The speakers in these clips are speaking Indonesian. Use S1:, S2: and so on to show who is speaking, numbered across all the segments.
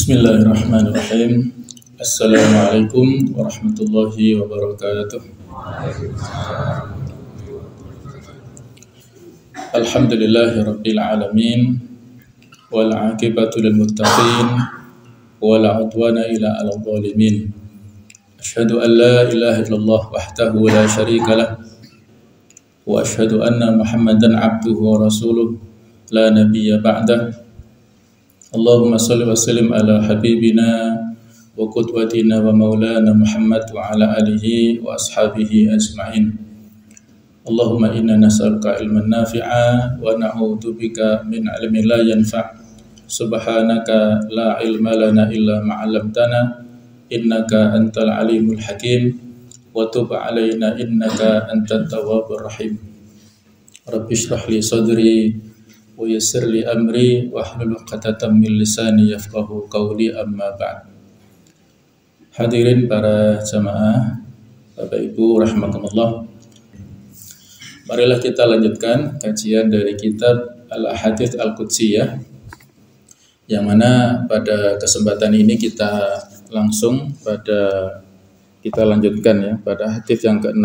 S1: Bismillahirrahmanirrahim. Assalamualaikum warahmatullahi wabarakatuh. Alhamdulillahirabbil alamin wal 'aqibatu lil muttaqin wala 'udwana illa 'alal zalimin. Asyhadu an la ilaha illallah wahdahu la syarika lah wa asyhadu anna Muhammadan 'abduhu wa rasuluh la nabiyya ba'dah. Allahumma salli wa sallim ala habibina wa qudwatina wa maulana Muhammad wa ala alihi wa ashabihi ajma'in. Allahumma inna nas'aluka ilman nafi'a wa na'udzu bika min ilmin la yanfa'. Subhanaka la ilma lana illa ma 'allamtana innaka antal alimul hakim wa tub 'alaina innaka antat tawwabur rahim. Rabbi shrah li sadri wa yassir li amri wa hlul 'uqdatam min lisani yafqahu qawli, amma ba'd. Hadirin para jamaah, Bapak Ibu rahimakumullah. Marilah kita lanjutkan kajian dari kitab Al-Ahadits Al-Qudsiyah, yang mana pada kesempatan ini kita lanjutkan ya pada hadits yang ke-6,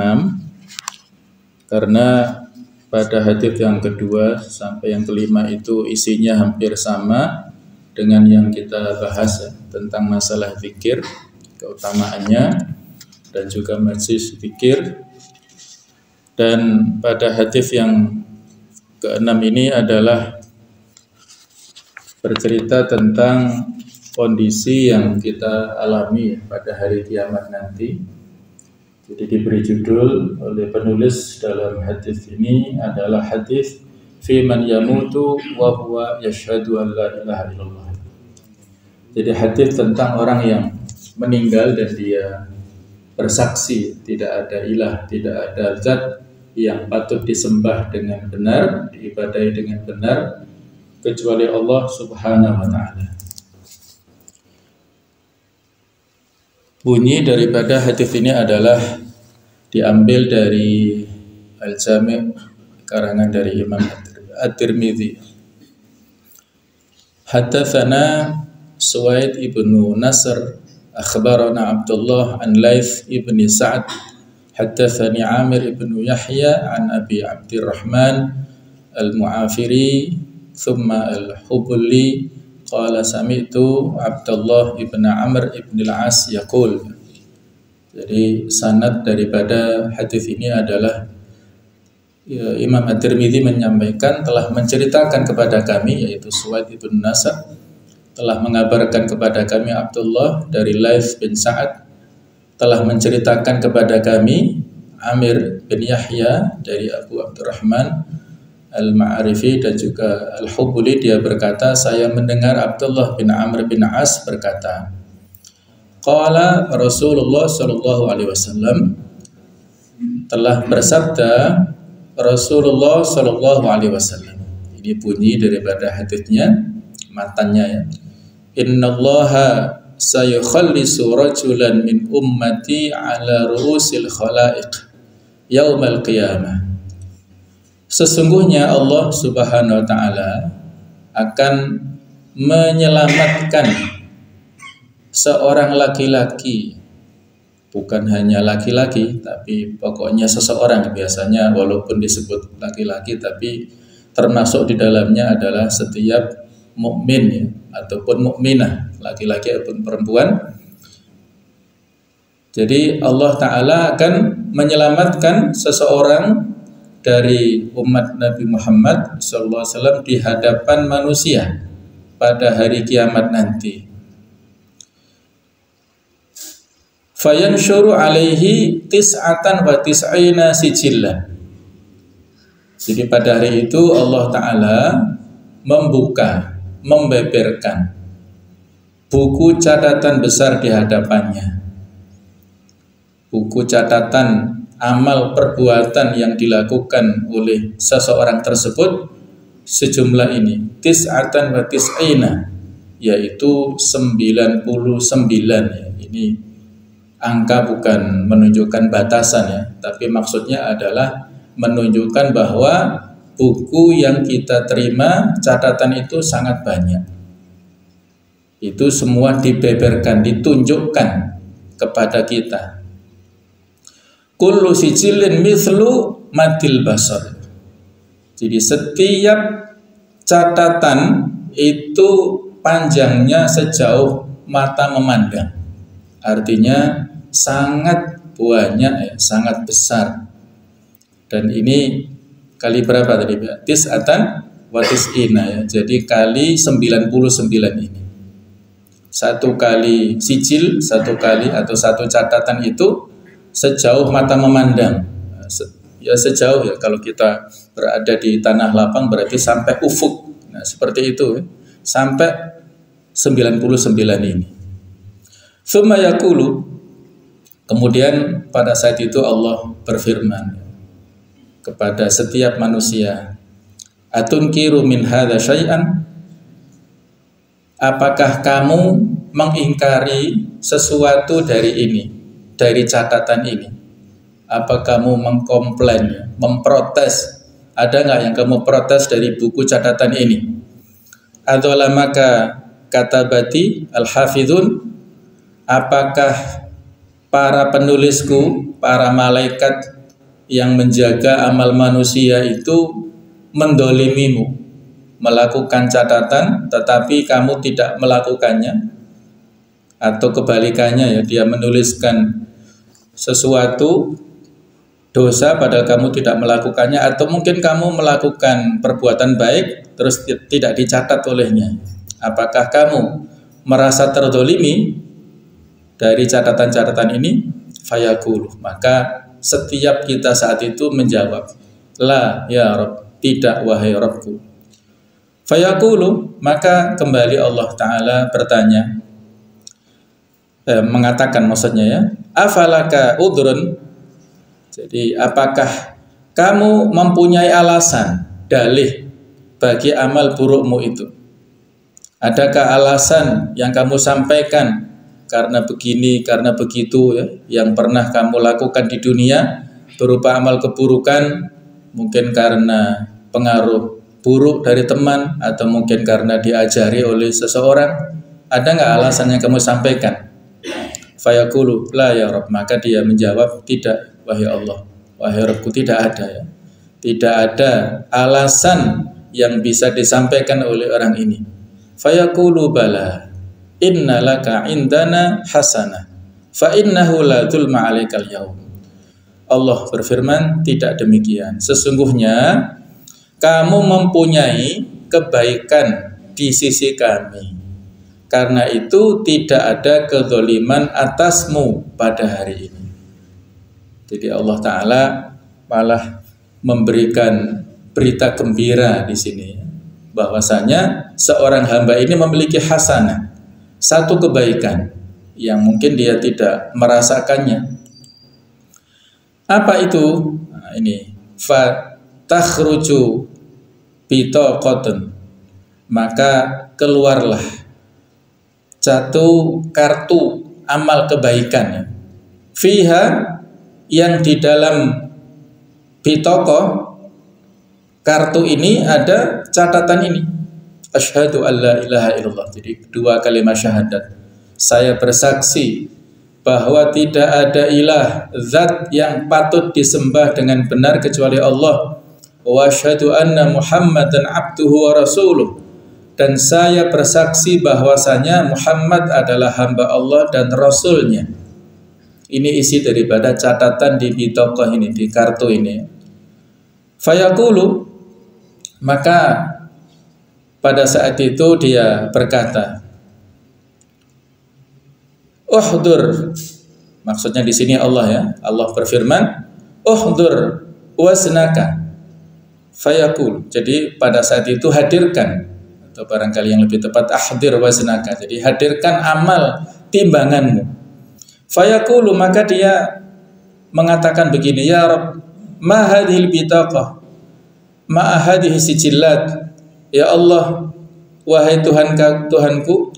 S1: karena pada hadits yang kedua sampai yang kelima itu isinya hampir sama dengan yang kita bahas ya, tentang masalah zikir, keutamaannya dan juga majlis zikir. Dan pada hadits yang ke-6 ini adalah bercerita tentang kondisi yang kita alami pada hari kiamat nanti. Jadi diberi judul oleh penulis dalam hadis ini adalah hadis fi man yamutu wa huwa yashhadu an la ilaha illallah. Jadi hadis tentang orang yang meninggal dan dia bersaksi tidak ada ilah, tidak ada zat yang patut disembah dengan benar, diibadahi dengan benar kecuali Allah Subhanahu wa taala. Bunyi daripada hadis ini adalah diambil dari Al-Jami' karangan dari Imam At-Tirmidzi. Haddatsana Suwaid ibnu Nasr akhbarana Abdullah an Laits ibni Sa'd haddatsani Amir ibnu Yahya an Abi Abdurrahman Al-Mu'afiri thumma Al-Hubuli qala sami'tu Abdullah ibn Amr ibn al-As yaqul. Jadi sanad daripada hadis ini adalah Imam At-Tirmidzi menyampaikan telah menceritakan kepada kami, yaitu Suwaid ibn Nasr telah mengabarkan kepada kami Abdullah dari Laits bin Sa'ad telah menceritakan kepada kami Amir bin Yahya dari Abu Abdurrahman Al-Ma'arifi dan juga Al-Hubuli. Dia berkata, saya mendengar Abdullah bin Amr bin As berkata, qala Rasulullah sallallahu alaihi wasallam, telah bersabda Rasulullah sallallahu alaihi wasallam. Ini bunyi daripada haditsnya, matannya ya. Innallaha sayukhallisu rajulan min ummati ala ru'usil khalaiq yaumal qiyamah. Sesungguhnya Allah Subhanahu wa taala akan menyelamatkan seorang laki-laki, bukan hanya laki-laki tapi pokoknya seseorang. Biasanya walaupun disebut laki-laki tapi termasuk di dalamnya adalah setiap mukmin ya, ataupun mukminah, laki-laki ataupun perempuan. Jadi Allah taala akan menyelamatkan seseorang dari umat Nabi Muhammad SAW di hadapan manusia pada hari kiamat nanti. Fayanshuru alaihi tis'atan wa tis'ina sijillah. Jadi pada hari itu Allah Ta'ala membuka, membeberkan buku catatan besar di hadapannya. Buku catatan amal perbuatan yang dilakukan oleh seseorang tersebut sejumlah ini tis'atan wa tis'ina, yaitu 99 ya. Ini angka bukan menunjukkan batasan ya, tapi maksudnya adalah menunjukkan bahwa buku yang kita terima catatan itu sangat banyak. Itu semua dibeberkan, ditunjukkan kepada kita. Kullu sijilin mithlu madil basar. Jadi setiap catatan itu panjangnya sejauh mata memandang. Artinya sangat banyak, sangat besar. Dan ini kali berapa tadi? Tis'atan wa tis'ina ya. Jadi kali 99 ini. Satu kali sijil, satu kali atau satu catatan itu sejauh mata memandang. Ya sejauh ya, kalau kita berada di tanah lapang berarti sampai ufuk. Nah, seperti itu ya. Sampai 99 ini. Tsumma yaqulu, kemudian pada saat itu Allah berfirman kepada setiap manusia, atunkiru min hadza syai'an? Apakah kamu mengingkari sesuatu dari ini, dari catatan ini? Apa kamu mengkomplain, memprotes? Ada nggak yang kamu protes dari buku catatan ini? Adzalamaka katabati al-hafidhun? Apakah para penulisku, para malaikat yang menjaga amal manusia itu mendolimimu, melakukan catatan tetapi kamu tidak melakukannya? Atau kebalikannya ya, dia menuliskan sesuatu dosa padahal kamu tidak melakukannya, atau mungkin kamu melakukan perbuatan baik terus tidak dicatat olehnya. Apakah kamu merasa terdolimi dari catatan-catatan ini? Fayaqulu, maka setiap kita saat itu menjawab, la ya Rabb, tidak wahai Rabbku. Fayaqulu, maka kembali Allah Ta'ala bertanya, mengatakan maksudnya ya, afalaka udrun? Jadi apakah kamu mempunyai alasan, dalih bagi amal burukmu itu? Adakah alasan yang kamu sampaikan karena begini, karena begitu ya, yang pernah kamu lakukan di dunia berupa amal keburukan, mungkin karena pengaruh buruk dari teman, atau mungkin karena diajari oleh seseorang? Ada nggak alasan yang kamu sampaikan? Fayaqulu la ya Rabb, maka dia menjawab, tidak wahai Allah, wahai Rabbku, tidak ada ya. Tidak ada alasan yang bisa disampaikan oleh orang ini. Fayaqulu bala inna laka indana hasanah fa innahu la dzulma 'alaikal yaum. Allah berfirman, tidak demikian. Sesungguhnya kamu mempunyai kebaikan di sisi kami. Karena itu tidak ada kezaliman atasmu pada hari ini. Jadi Allah Ta'ala malah memberikan berita gembira di sini, bahwasanya seorang hamba ini memiliki hasanah, satu kebaikan yang mungkin dia tidak merasakannya. Apa itu? Nah, ini fatakhruju bitaqatun, maka keluarlah satu kartu amal kebaikan, fiha, yang di dalam bitaqah kartu ini ada catatan ini, asyhadu alla ilaha illallah. Jadi dua kalimat syahadat, saya bersaksi bahwa tidak ada ilah, zat yang patut disembah dengan benar kecuali Allah, wa asyhadu anna Muhammadan abduhu wa rasuluh, dan saya bersaksi bahwasanya Muhammad adalah hamba Allah dan Rasulnya. Ini isi daripada catatan di bitaqah ini, di kartu ini. Fayaqulu, maka pada saat itu dia berkata, uhdur, maksudnya di sini Allah ya, Allah berfirman, uhdur wasnaka. Fayaqul, jadi pada saat itu hadirkan, atau barangkali yang lebih tepat ahdir waznaka, jadi hadirkan amal timbanganmu. Fayaqulu, maka dia mengatakan begini, ya Rabb, ma hadhil bitaqah, ma hadhihi sijillat. Ya Allah, wahai Tuhanku,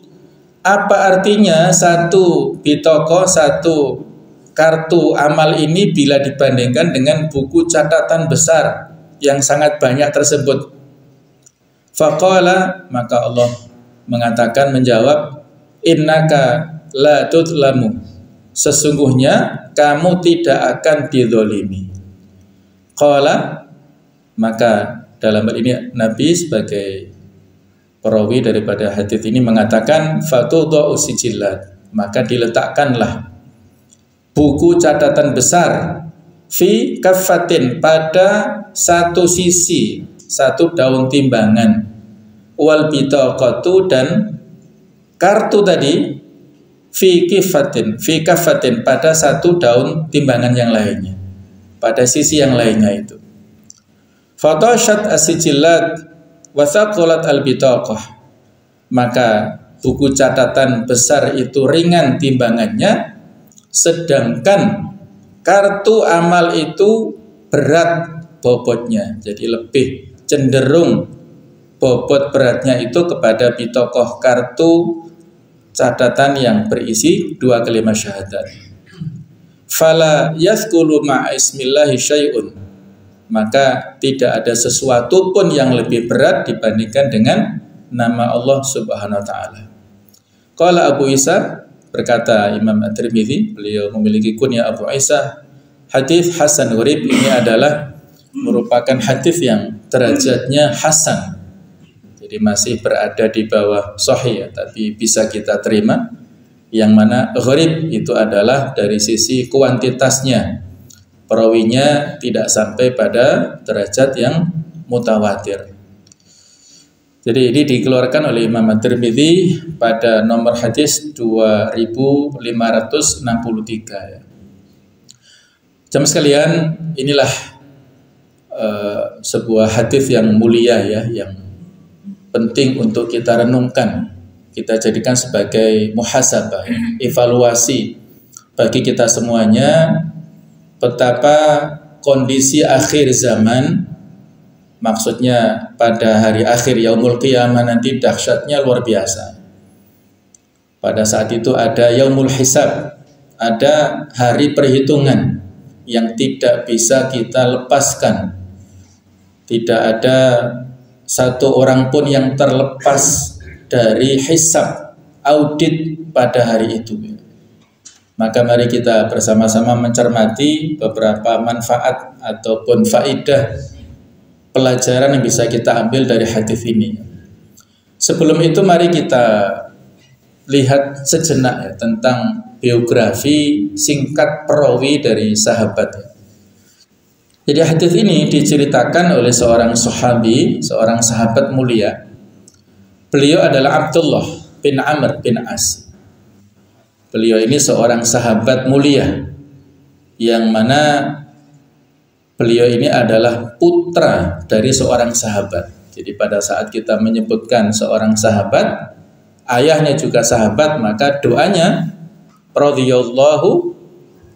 S1: apa artinya satu bitaqah, satu kartu amal ini bila dibandingkan dengan buku catatan besar yang sangat banyak tersebut? Faqala, maka Allah mengatakan, menjawab, innaka la tudlamu, sesungguhnya kamu tidak akan dizalimi. Qala, maka dalam hal ini Nabi sebagai perawi daripada hadis ini mengatakan fatudhu sijillat, maka diletakkanlah buku catatan besar fi kaffatin, pada satu sisi, satu daun timbangan, wal bitaqatu, dan kartu tadi fi kaffatin, pada satu daun timbangan yang lainnya, pada sisi yang lainnya itu. Fatashat as-sijillat wa thaqalat al-bitaqah, maka buku catatan besar itu ringan timbangannya, sedangkan kartu amal itu berat bobotnya. Jadi lebih cenderung bobot beratnya itu kepada bitaqah, kartu catatan yang berisi 2 kalimat syahadat. Fala yazkulu ma'a ismillahi syai'un, maka tidak ada sesuatu pun yang lebih berat dibandingkan dengan nama Allah Subhanahu wa taala. Qala Abu Isa, berkata Imam At-Tirmidzi, beliau memiliki kunyah Abu Isa, hadis hasan gharib ini adalah merupakan hadis yang derajatnya hasan. Jadi masih berada di bawah sahih, tapi bisa kita terima. Yang mana gharib itu adalah dari sisi kuantitasnya, perawinya tidak sampai pada derajat yang mutawatir. Jadi ini dikeluarkan oleh Imam At-Tirmidzi pada nomor hadis 2563 ya. Jamaah sekalian, inilah sebuah hadis yang mulia ya, yang penting untuk kita renungkan, kita jadikan sebagai muhasabah, evaluasi bagi kita semuanya, betapa kondisi akhir zaman, maksudnya pada hari akhir yaumul qiyamah nanti dahsyatnya luar biasa. Pada saat itu ada yaumul hisab, ada hari perhitungan yang tidak bisa kita lepaskan. Tidak ada satu orang pun yang terlepas dari hisab, audit pada hari itu. Maka mari kita bersama-sama mencermati beberapa manfaat ataupun faidah pelajaran yang bisa kita ambil dari hadis ini. Sebelum itu mari kita lihat sejenak ya, tentang biografi singkat perawi dari sahabat. Jadi hadis ini diceritakan oleh seorang sahabi, seorang sahabat mulia. Beliau adalah Abdullah bin Amr bin As. Beliau ini seorang sahabat mulia, yang mana beliau ini adalah putra dari seorang sahabat. Jadi pada saat kita menyebutkan seorang sahabat, ayahnya juga sahabat, maka doanya radhiyallahu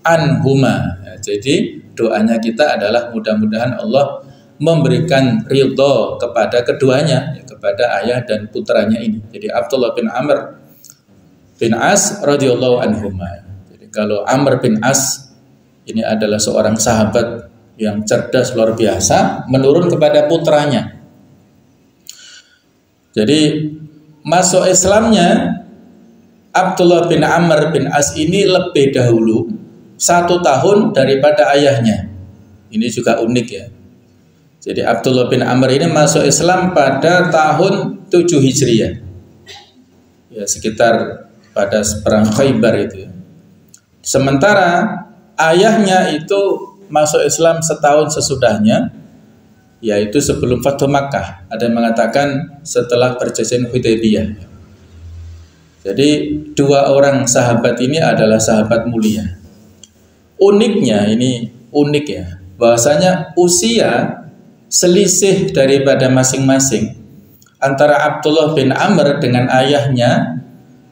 S1: anhuma. Jadi doanya kita adalah mudah-mudahan Allah memberikan ridho kepada keduanya, kepada ayah dan putranya ini. Jadi Abdullah bin Amr bin As radhiyallahu anhuma. Jadi kalau Amr bin As ini adalah seorang sahabat yang cerdas luar biasa, menurun kepada putranya. Jadi masuk Islamnya Abdullah bin Amr bin As ini lebih dahulu 1 tahun daripada ayahnya. Ini juga unik ya. Jadi Abdullah bin Amr ini masuk Islam pada tahun 7 Hijriah. Ya, sekitar pada perang Khaybar itu ya. Sementara ayahnya itu masuk Islam setahun sesudahnya, yaitu sebelum Fathu Makkah. Ada yang mengatakan setelah perjanjian Hudaybiyah. Jadi 2 orang sahabat ini adalah sahabat mulia. Uniknya, ini unik ya, bahwasanya usia selisih daripada masing-masing antara Abdullah bin Amr dengan ayahnya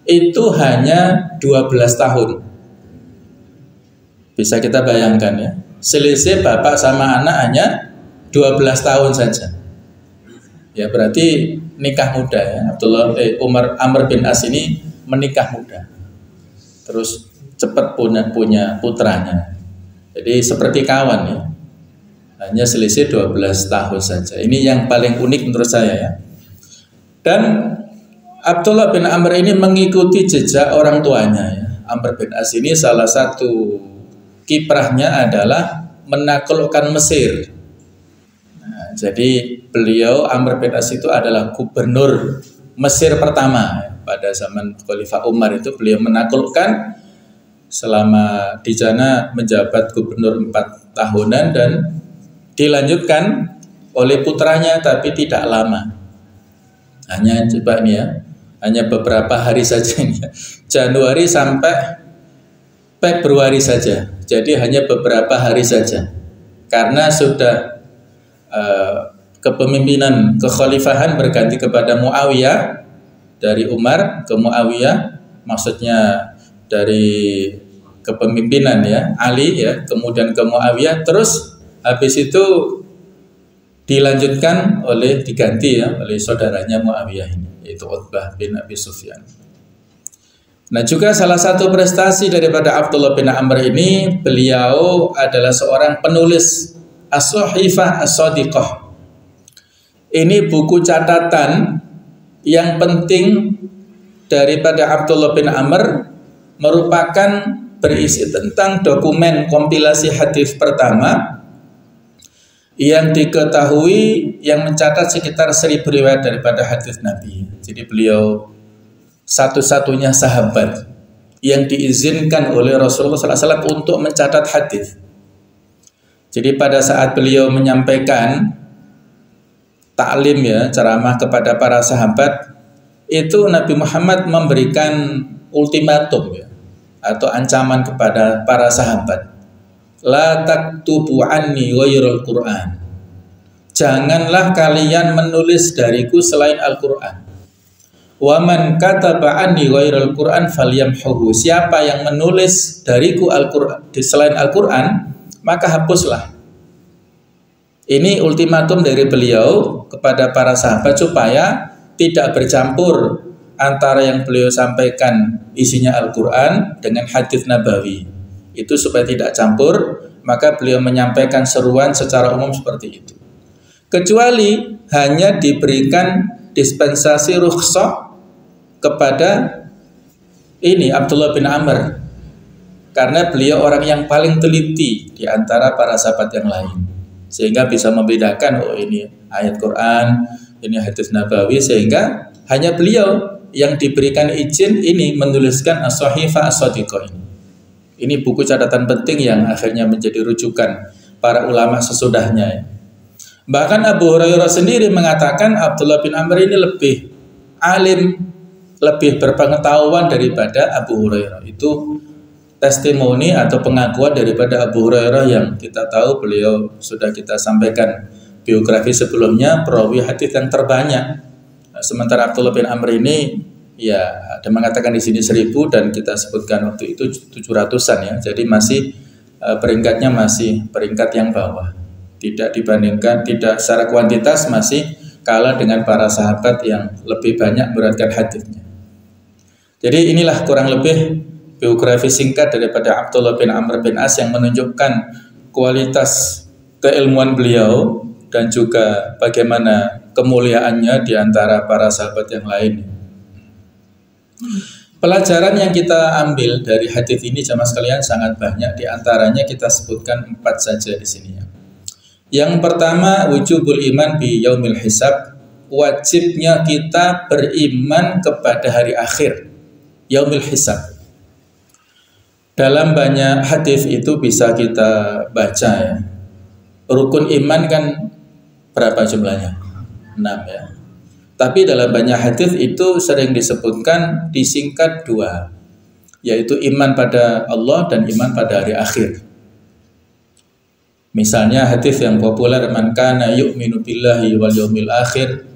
S1: itu hanya 12 tahun. Bisa kita bayangkan ya, selisih bapak sama anak hanya 12 tahun saja. Ya berarti nikah muda ya. Amr bin As ini menikah muda. Terus cepat punya putranya. Jadi seperti kawan ya. Hanya selisih 12 tahun saja. Ini yang paling unik menurut saya ya. Dan Abdullah bin Amr ini mengikuti jejak orang tuanya ya. Amr bin As ini salah satu kiprahnya adalah menaklukkan Mesir. Nah, jadi beliau Amr bin As itu adalah gubernur Mesir pertama ya. Pada zaman Khalifah Umar itu beliau menaklukkan, selama di sana menjabat gubernur 4 tahunan dan dilanjutkan oleh putranya tapi tidak lama. Hanya coba nih ya, hanya beberapa hari saja nih. Januari sampai Februari saja. Jadi hanya beberapa hari saja. Karena sudah kepemimpinan kekhalifahan berganti kepada Muawiyah, dari Umar ke Muawiyah, maksudnya dari kepemimpinan ya Ali ya, kemudian ke Muawiyah, terus habis itu dilanjutkan diganti ya oleh saudaranya Muawiyah ini, yaitu Utbah bin Abi Sufyan. Nah, juga salah satu prestasi daripada Abdullah bin Amr ini, beliau adalah seorang penulis As-Sahifah As-Shadiqah. Ini buku catatan yang penting daripada Abdullah bin Amr, merupakan berisi tentang dokumen kompilasi hadis pertama yang diketahui yang mencatat sekitar 1000 riwayat daripada hadis Nabi. Jadi beliau satu-satunya sahabat yang diizinkan oleh Rasulullah SAW untuk mencatat hadis. Jadi pada saat beliau menyampaikan taklim ya, ceramah kepada para sahabat, itu Nabi Muhammad memberikan ultimatum ya, atau ancaman kepada para sahabat. La taktubu anni ghairal Qur'an. Janganlah kalian menulis dariku selain Al-Qur'an. Wa man kataba anni ghairal Qur'an falyamhuhu. Siapa yang menulis dariku Al-Qur'an selain Al-Qur'an, maka hapuslah. Ini ultimatum dari beliau kepada para sahabat supaya tidak bercampur antara yang beliau sampaikan isinya Al-Quran dengan hadis Nabawi. Itu supaya tidak campur, maka beliau menyampaikan seruan secara umum seperti itu. Kecuali hanya diberikan dispensasi rukhsah kepada ini Abdullah bin Amr, karena beliau orang yang paling teliti di antara para sahabat yang lain, sehingga bisa membedakan, oh ini ayat Quran, ini hadis Nabawi, sehingga hanya beliau yang diberikan izin ini menuliskan As-Sahifah As-Shadiqah ini. Ini buku catatan penting yang akhirnya menjadi rujukan para ulama sesudahnya. Bahkan Abu Hurairah sendiri mengatakan Abdullah bin Amr ini lebih alim, lebih berpengetahuan daripada Abu Hurairah. Itu testimoni atau pengakuan daripada Abu Hurairah yang kita tahu beliau sudah kita sampaikan biografi sebelumnya, perawi hadis yang terbanyak. Sementara Abdullah bin Amr ini ya ada mengatakan di sini 1000 dan kita sebutkan waktu itu 700-an ya. Jadi masih peringkatnya masih peringkat yang bawah. Tidak dibandingkan, tidak secara kuantitas masih kalah dengan para sahabat yang lebih banyak meriwayatkan hadisnya. Jadi inilah kurang lebih biografi singkat daripada Abdullah bin Amr bin As yang menunjukkan kualitas keilmuan beliau dan juga bagaimana kemuliaannya di antara para sahabat yang lain. Pelajaran yang kita ambil dari hadis ini jamaah sekalian sangat banyak, di antaranya kita sebutkan 4 saja di sini ya. Yang pertama, wujubul iman bi yaumil hisab, wajibnya kita beriman kepada hari akhir, yaumil hisab. Dalam banyak hadis itu bisa kita baca ya. Rukun iman kan berapa jumlahnya? 6 ya. Tapi dalam banyak hadis itu sering disebutkan disingkat 2, yaitu iman pada Allah dan iman pada hari akhir. Misalnya hadis yang populer, man kana yu'minu billahi wal yaumil akhir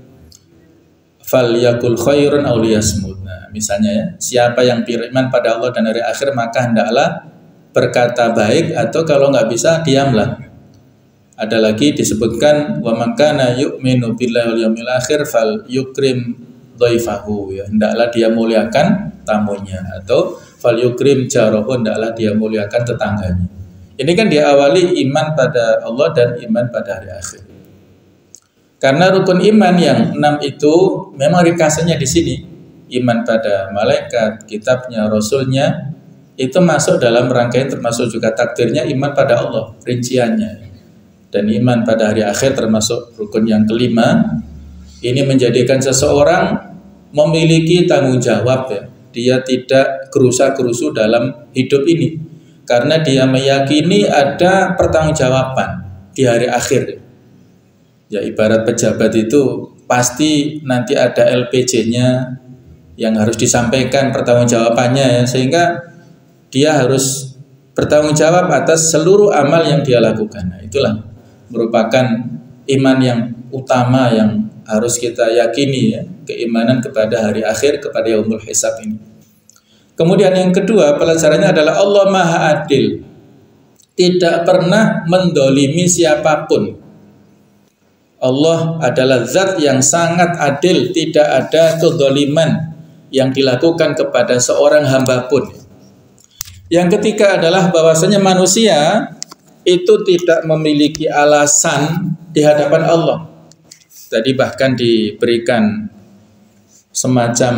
S1: falyakul khairan aw liyasmut. Nah, misalnya ya, siapa yang beriman pada Allah dan hari akhir maka hendaklah berkata baik, atau kalau nggak bisa diamlah. Ada lagi disebutkan wa man kana yu'minu billahi wal yaumil akhir fal yukrim dhaifahu, ya hendaklah dia muliakan tamunya, atau fal yukrim jarahu, hendaklah dia muliakan tetangganya. Ini kan diawali iman pada Allah dan iman pada hari akhir. Karena rukun iman yang 6 itu memang ringkasannya di sini iman pada malaikat, kitabnya, rasulnya, itu masuk dalam rangkaian termasuk juga takdirnya iman pada Allah, rinciannya. Dan iman pada hari akhir termasuk rukun yang kelima. Ini menjadikan seseorang memiliki tanggung jawab ya. Dia tidak gerusa-gerusu dalam hidup ini karena dia meyakini ada pertanggungjawaban di hari akhir. Ya ibarat pejabat itu pasti nanti ada LPJ-nya yang harus disampaikan pertanggungjawabannya ya, sehingga dia harus bertanggung jawab atas seluruh amal yang dia lakukan. Nah, itulah merupakan iman yang utama yang harus kita yakini ya, keimanan kepada hari akhir, kepada yaumul hisab ini. Kemudian yang kedua pelajarannya adalah Allah Maha Adil, tidak pernah mendolimi siapapun. Allah adalah zat yang sangat adil, tidak ada kezaliman yang dilakukan kepada seorang hamba pun. Yang ketiga adalah bahwasanya manusia itu tidak memiliki alasan di hadapan Allah. Tadi bahkan diberikan semacam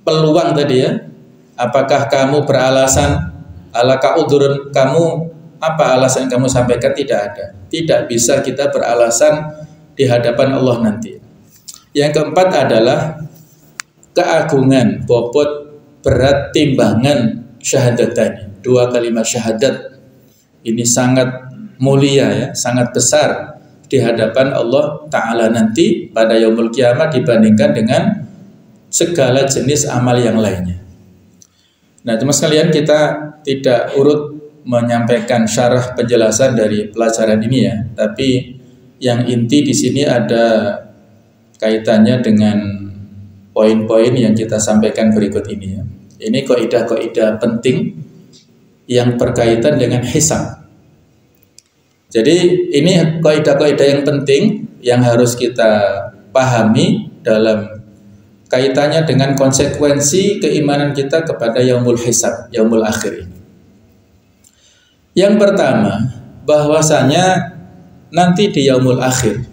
S1: peluang tadi ya. Apakah kamu beralasan? Alaka udhurun, kamu apa alasan yang kamu sampaikan? Tidak ada. Tidak bisa kita beralasan di hadapan Allah nanti. Yang keempat adalah keagungan, bobot, berat, timbangan syahadatani. Dua kalimat syahadat ini sangat mulia ya, sangat besar di hadapan Allah Ta'ala nanti pada yaumul kiamat dibandingkan dengan segala jenis amal yang lainnya. Nah, teman sekalian, kita tidak urut menyampaikan syarah penjelasan dari pelajaran ini ya, tapi yang inti di sini ada kaitannya dengan poin-poin yang kita sampaikan berikut ini ya. Ini kaidah-kaidah penting yang berkaitan dengan hisab. Jadi ini kaidah-kaidah yang penting yang harus kita pahami dalam kaitannya dengan konsekuensi keimanan kita kepada yaumul hisab, yaumul akhir ini. Yang pertama, bahwasanya nanti di yaumul akhir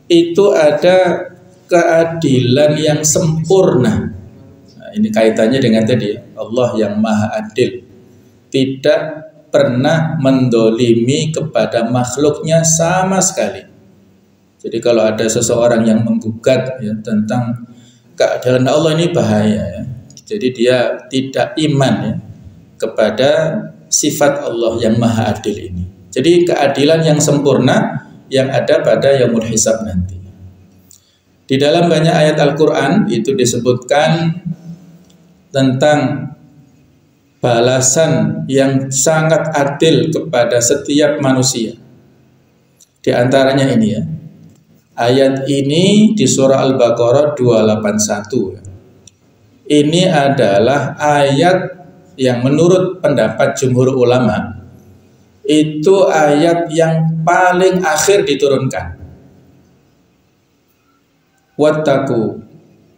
S1: itu ada keadilan yang sempurna. Nah, ini kaitannya dengan tadi Allah yang Maha Adil, tidak pernah mendolimi kepada makhluknya sama sekali. Jadi kalau ada seseorang yang menggugat ya, tentang keadilan Allah, ini bahaya ya. Jadi dia tidak iman ya, kepada sifat Allah yang Maha Adil ini. Jadi keadilan yang sempurna yang ada pada yaumul hisab nanti. Di dalam banyak ayat Al-Quran itu disebutkan tentang balasan yang sangat adil kepada setiap manusia. Di antaranya ini ya. Ayat ini di surah Al-Baqarah 281. Ini adalah ayat yang menurut pendapat jumhur ulama itu ayat yang paling akhir diturunkan. Wattaqu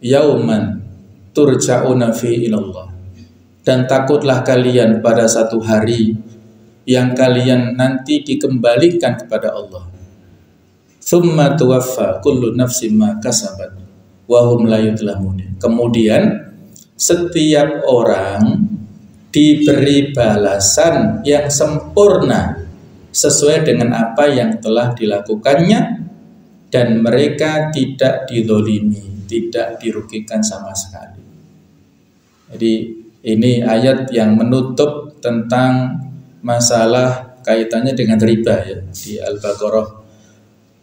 S1: yauman turja'una fi ilallah. Dan takutlah kalian pada satu hari yang kalian nanti dikembalikan kepada Allah. Tsumma tuwaffa kullu nafsin ma kasabat wa hum la yudlamun. Kemudian setiap orang diberi balasan yang sempurna sesuai dengan apa yang telah dilakukannya dan mereka tidak dizalimi, tidak dirugikan sama sekali. Jadi ini ayat yang menutup tentang masalah kaitannya dengan riba ya. Di Al-Baqarah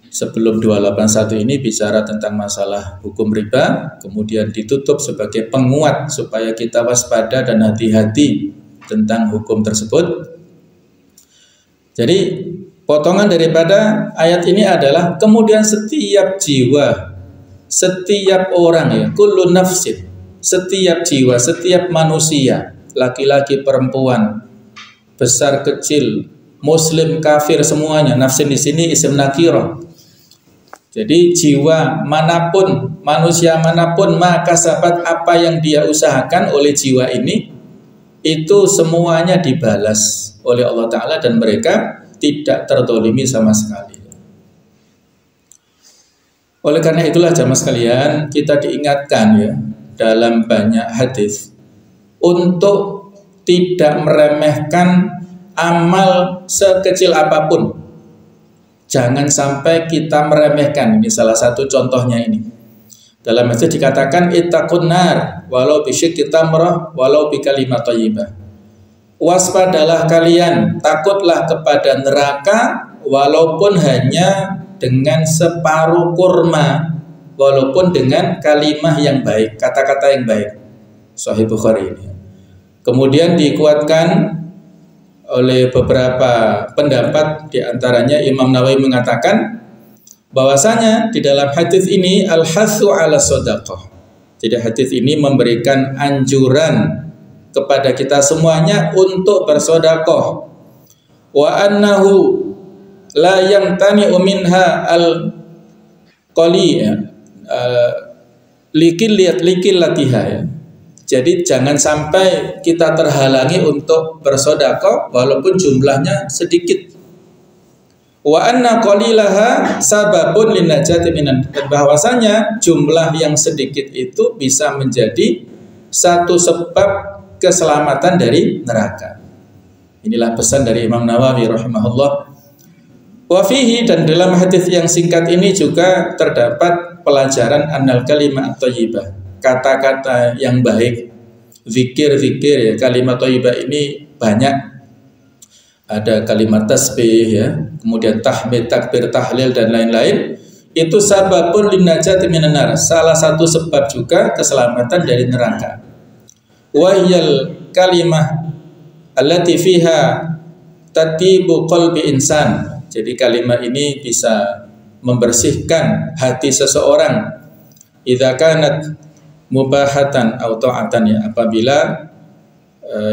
S1: sebelum 281 ini bicara tentang masalah hukum riba, kemudian ditutup sebagai penguat supaya kita waspada dan hati-hati tentang hukum tersebut. Jadi potongan daripada ayat ini adalah kemudian setiap jiwa, setiap orang ya, kullu nafsin, setiap jiwa, setiap manusia, laki-laki, perempuan, besar kecil, muslim, kafir, semuanya. Nafsin di sini isim nakirah. Jadi jiwa manapun, manusia manapun, maka sahabat apa yang dia usahakan oleh jiwa ini, itu semuanya dibalas oleh Allah Ta'ala dan mereka tidak terdolimi sama sekali. Oleh karena itulah jamaah sekalian, kita diingatkan ya, dalam banyak hadis untuk tidak meremehkan amal sekecil apapun. Jangan sampai kita meremehkan. Ini salah satu contohnya ini. Dalam hadis dikatakan ittaqun nar walau bisyikki tamrah walau bikalimat thayyibah. Waspadalah kalian, takutlah kepada neraka walaupun hanya dengan separuh kurma, walaupun dengan kalimah yang baik, kata-kata yang baik. Sahih Bukhari ini. Kemudian dikuatkan oleh beberapa pendapat, di antaranya Imam Nawawi mengatakan bahwasanya di dalam hadis ini al-hatsu 'ala shadaqah. Jadi hadis ini memberikan anjuran kepada kita semuanya untuk bersedekah. Wa annahu la yamtani'u minha al-qali likillatiha ya. Jadi jangan sampai kita terhalangi untuk bersedekah walaupun jumlahnya sedikit. Wa anna qalilaha sababun linajati minan, bahwasanya jumlah yang sedikit itu bisa menjadi satu sebab keselamatan dari neraka. Inilah pesan dari Imam Nawawi rahimahullah. Wa fihi, dan dalam hadis yang singkat ini juga terdapat pelajaran annal kalimat thayyibah, kata-kata yang baik, zikir-zikir ya. Kalimat thayyibah ini banyak. Ada kalimat tasbih ya, kemudian tahmid, takbir, tahlil dan lain-lain. Itu sababun linajati minan nar, salah satu sebab juga keselamatan dari neraka. Wahyal kalimah allati fiha tatibu qalbi insan. Jadi kalimat ini bisa membersihkan hati seseorang. Idza kanat mubahatan atau ta'atan ya, apabila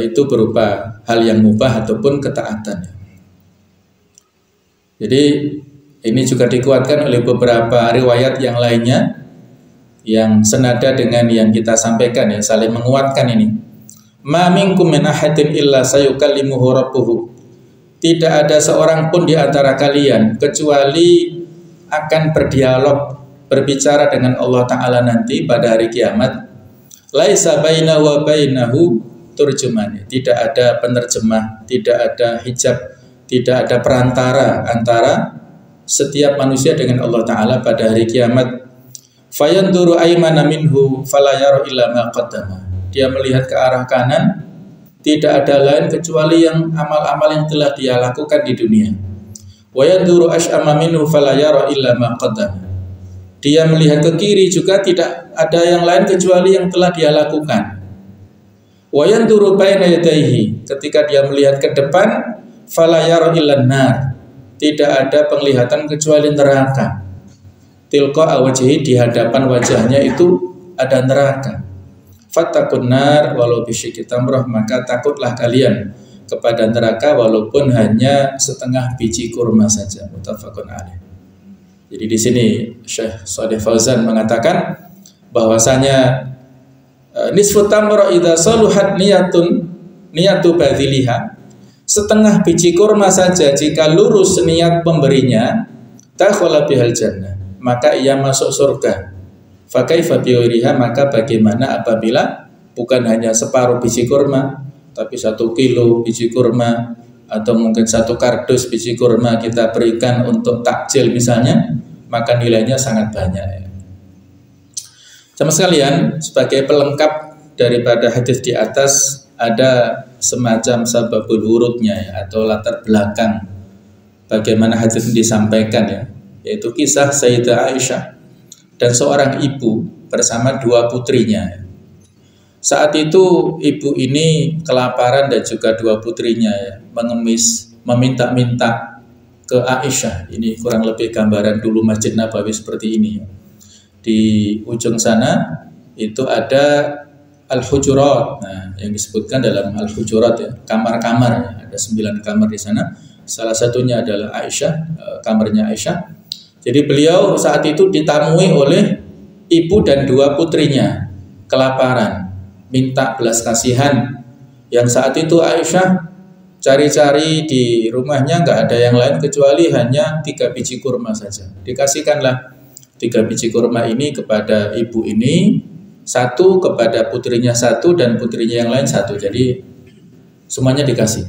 S1: itu berupa hal yang mubah ataupun ketaatan. Jadi ini juga dikuatkan oleh beberapa riwayat yang lainnya yang senada dengan yang kita sampaikan ya, saling menguatkan ini. Ma minkum min ahadin illa sayukallimuhu rabbuhu. Tidak ada seorang pun di antara kalian kecuali akan berdialog, berbicara dengan Allah Ta'ala nanti pada hari kiamat. Laisa bainahu wa bainahu turjuman. Tidak ada penerjemah, tidak ada hijab, tidak ada perantara antara setiap manusia dengan Allah Ta'ala pada hari kiamat. Fayanduru aymana minhu fala yara illa ma qaddama. Dia melihat ke arah kanan, tidak ada lain kecuali yang amal-amal yang telah dia lakukan di dunia. Wa yanduru ash'ama minhu fala yara illa ma qaddama. Dia melihat ke kiri juga tidak ada yang lain kecuali yang telah dia lakukan. Wa yanduru baina yadayhi, ketika dia melihat ke depan, fala yara illa nar. Tidak ada penglihatan kecuali neraka. Tilqa wajhi, di hadapan wajahnya itu ada neraka. Fattaqun nar walau bisyikki tamrah, maka takutlah kalian kepada neraka walaupun hanya setengah biji kurma saja. Muttafaqun alaih. Jadi di sini Syekh Shalih Fauzan mengatakan bahwasanya nisfu tamra idza saluhat niyatu badhiliha, setengah biji kurma saja jika lurus niat pemberinya, dakhala bihal jannah, maka ia masuk surga. Fa kaifa biwiriha, maka bagaimana apabila bukan hanya separuh biji kurma, tapi 1 kilo biji kurma, atau mungkin 1 kardus biji kurma kita berikan untuk takjil misalnya, maka nilainya sangat banyak. Sama sekalian, sebagai pelengkap daripada hadis di atas, ada semacam sababul wurudnya ya, atau latar belakang bagaimana hadis ini disampaikan ya, yaitu kisah Sayyidah Aisyah dan seorang ibu bersama 2 putrinya. Saat itu ibu ini kelaparan dan juga 2 putrinya ya, mengemis, meminta-minta ke Aisyah. Ini kurang lebih gambaran dulu Masjid Nabawi seperti ini ya. Di ujung sana itu ada Al-Hujurat. Nah, yang disebutkan dalam Al-Hujurat ya, kamar-kamar ya. Ada 9 kamar di sana. Salah satunya adalah Aisyah, kamarnya Aisyah. Jadi beliau saat itu ditamui oleh ibu dan 2 putrinya, kelaparan, minta belas kasihan. Yang saat itu Aisyah cari-cari di rumahnya nggak ada yang lain kecuali hanya 3 biji kurma saja. Dikasihkanlah 3 biji kurma ini kepada ibu ini satu kepada putrinya satu dan putrinya yang lain satu. Jadi semuanya dikasih.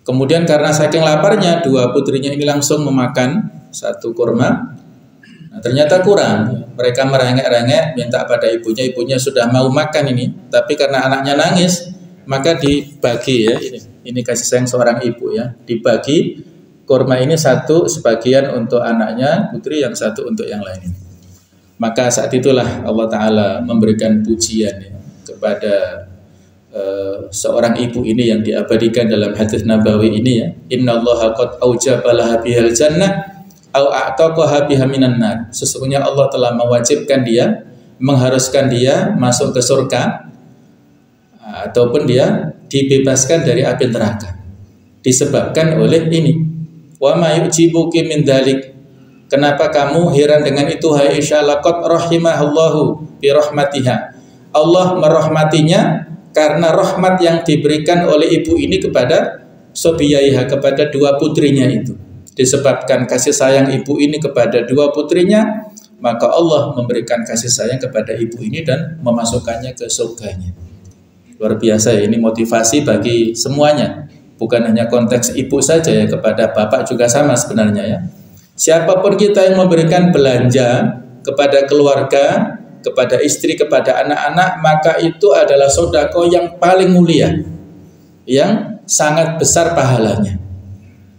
S1: Kemudian karena saking laparnya, dua putrinya ini langsung memakan satu kurma. Nah, ternyata kurang. Mereka merengek-rengek minta pada ibunya. Ibunya sudah mau makan ini, tapi karena anaknya nangis, maka dibagi ya. Ini kasih sayang seorang ibu ya. Dibagi kurma ini satu sebagian untuk anaknya putri, yang satu untuk yang lain. Maka saat itulah Allah Ta'ala memberikan pujian ya, kepada seorang ibu ini yang diabadikan dalam hadis nabawi ini ya. Innallaha qad aujaba laha bihal jannah au a'taqaha biha minan nar. Sesungguhnya Allah telah mewajibkan dia, mengharuskan dia masuk ke surga ataupun dia dibebaskan dari api neraka. Disebabkan oleh ini. Wa ma yujibuki min dzalik. Kenapa kamu heran dengan itu hai Aisyah? Laqad rahimahallahu bi rahmatiha. Allah merahmatinya karena rahmat yang diberikan oleh ibu ini kepada sobiyaiha, kepada dua putrinya itu. Disebabkan kasih sayang ibu ini kepada dua putrinya, maka Allah memberikan kasih sayang kepada ibu ini dan memasukkannya ke surganya. Luar biasa ya, ini motivasi bagi semuanya. Bukan hanya konteks ibu saja ya, kepada bapak juga sama sebenarnya ya. Siapapun kita yang memberikan belanja kepada keluarga, kepada istri, kepada anak-anak, maka itu adalah sedekah yang paling mulia, yang sangat besar pahalanya.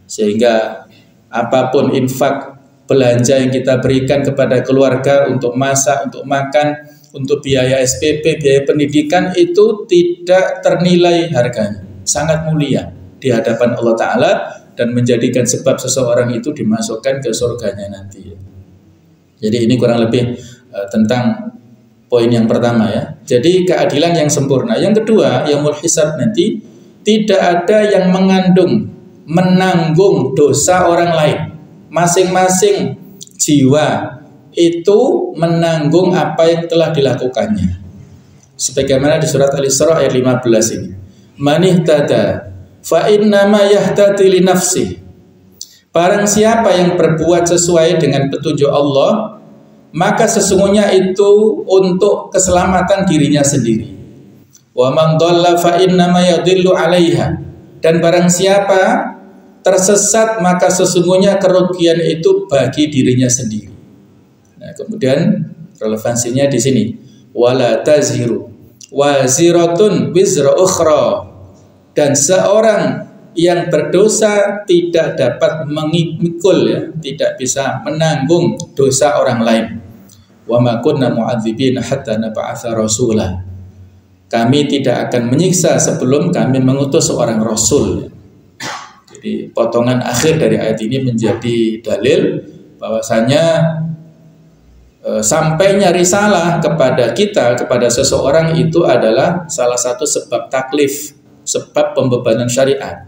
S1: Sehingga apapun infak belanja yang kita berikan kepada keluarga untuk masak, untuk makan, untuk biaya SPP, biaya pendidikan, itu tidak ternilai harganya, sangat mulia di hadapan Allah Ta'ala dan menjadikan sebab seseorang itu dimasukkan ke surganya nanti. Jadi ini kurang lebih tentang poin yang pertama ya. Jadi keadilan yang sempurna. Yang kedua, yaumul hisab nanti tidak ada yang menanggung dosa orang lain. Masing-masing jiwa itu menanggung apa yang telah dilakukannya. Sebagaimana di surat Al-Isra ayat 15 ini. Man ihtada fa innama yahtadi li nafsihi. Barang siapa yang berbuat sesuai dengan petunjuk Allah, maka sesungguhnya itu untuk keselamatan dirinya sendiri. Wa man dhalla fa innama yadhillu 'alaiha. Dan barang siapa tersesat, maka sesungguhnya kerugian itu bagi dirinya sendiri. Nah, kemudian relevansinya di sini. Wala taziru waziratun wizra ukhra. Dan seorang yang berdosa tidak dapat memikul ya, tidak bisa menanggung dosa orang lain. Wa ma kunna mu'adzibina hatta nab'atsa rasula. Kami tidak akan menyiksa sebelum kami mengutus seorang rasul. Jadi potongan akhir dari ayat ini menjadi dalil bahwasanya sampainya risalah kepada kita, kepada seseorang itu adalah salah satu sebab taklif, sebab pembebanan syariat.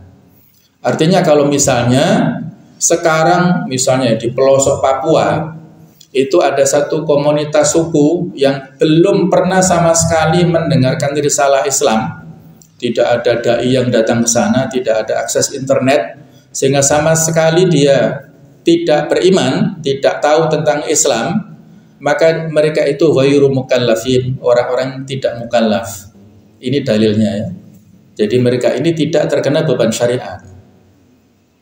S1: Artinya kalau misalnya sekarang misalnya di pelosok Papua itu ada satu komunitas suku yang belum pernah sama sekali mendengarkan risalah Islam, tidak ada dai yang datang ke sana, tidak ada akses internet, sehingga sama sekali dia tidak beriman, tidak tahu tentang Islam, maka mereka itu ghairu mukallafin, orang-orang tidak mukallaf. Ini dalilnya ya. Jadi mereka ini tidak terkena beban syariat.